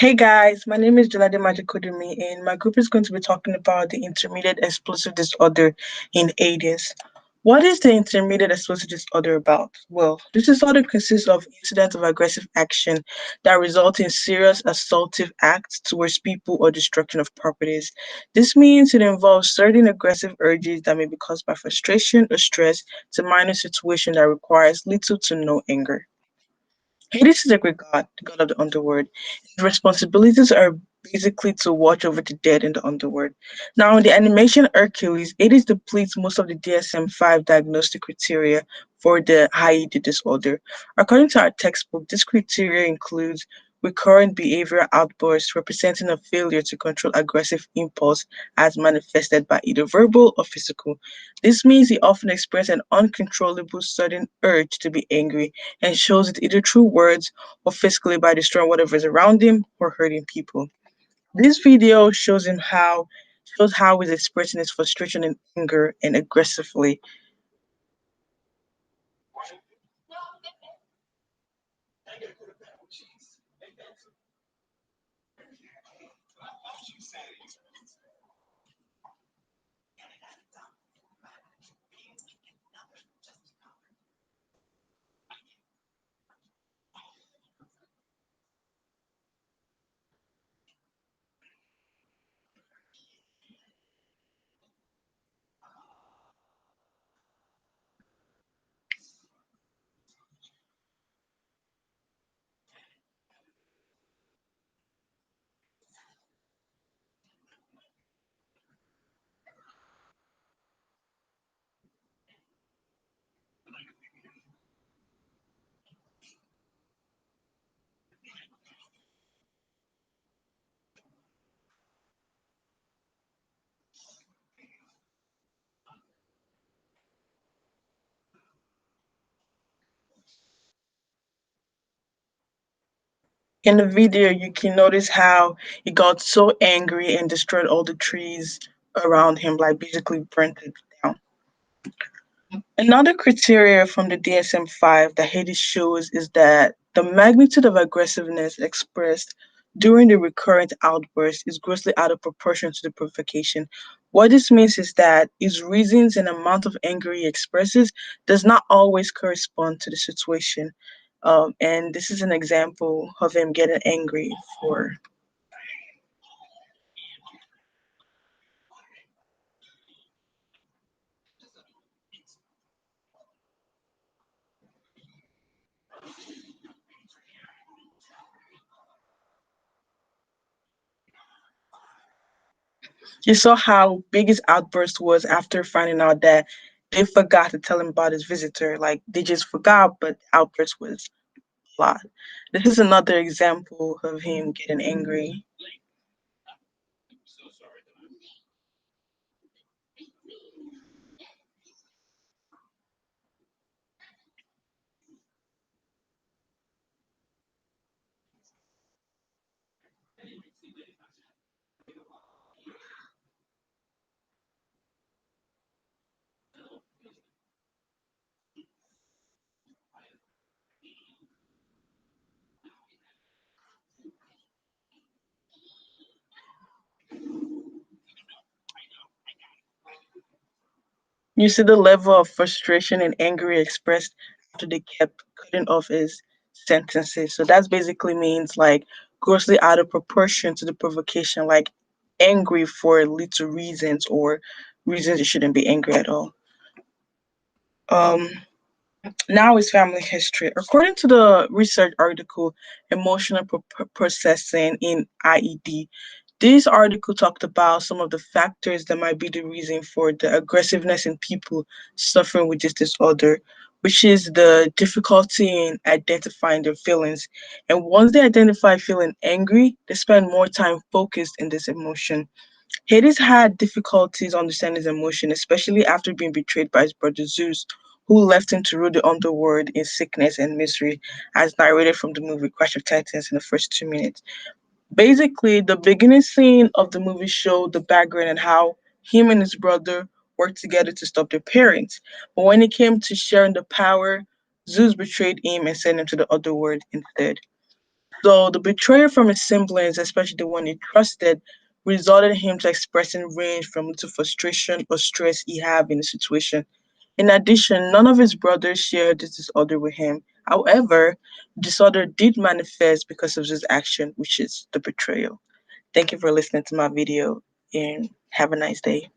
Hey guys, my name is Jalade Majikodumi, and my group is going to be talking about the intermediate explosive disorder in ADS. What is the intermediate explosive disorder about? Well, this disorder consists of incidents of aggressive action that result in serious assaultive acts towards people or destruction of properties. This means it involves certain aggressive urges that may be caused by frustration or stress to minor situation that requires little to no anger. Hades is a great god, the god of the underworld. His responsibilities are basically to watch over the dead in the underworld. Now, in the animation Hercules, Hades depletes most of the DSM-5 diagnostic criteria for the HIED disorder. According to our textbook, this criteria includes recurrent behavioral outbursts representing a failure to control aggressive impulse as manifested by either verbal or physical. This means he often experiences an uncontrollable sudden urge to be angry and shows it either through words or physically by destroying whatever is around him or hurting people. This video shows how he's expressing his frustration and anger and aggressively. In the video, you can notice how he got so angry and destroyed all the trees around him, like basically burnt it down. Another criteria from the DSM-5 that Hades shows is that the magnitude of aggressiveness expressed during the recurrent outburst is grossly out of proportion to the provocation. What this means is that his reasons and amount of anger he expresses does not always correspond to the situation. And this is an example of him getting angry for. You saw how big his outburst was after finding out that they forgot to tell him about his visitor. Like they just forgot, but the outburst was a lot. This is another example of him getting angry. You see the level of frustration and anger he expressed after they kept cutting off his sentences. So that basically means like grossly out of proportion to the provocation, like angry for little reasons or reasons you shouldn't be angry at all. Um, Now is family history. According to the research article, Emotional Processing in IED, this article talked about some of the factors that might be the reason for the aggressiveness in people suffering with this disorder, which is the difficulty in identifying their feelings. And once they identify feeling angry, they spend more time focused in this emotion. Hades had difficulties understanding his emotion, especially after being betrayed by his brother Zeus, who left him to rule the underworld in sickness and misery, as narrated from the movie Crash of Titans in the first 2 minutes. Basically, the beginning scene of the movie showed the background and how him and his brother worked together to stop their parents. But when it came to sharing the power, Zeus betrayed him and sent him to the underworld instead. So the betrayal from his siblings, especially the one he trusted, resulted in him to expressing range from little frustration or stress he had in the situation. In addition, none of his brothers shared this disorder with him. However, disorder did manifest because of his action, which is the betrayal. Thank you for listening to my video and have a nice day.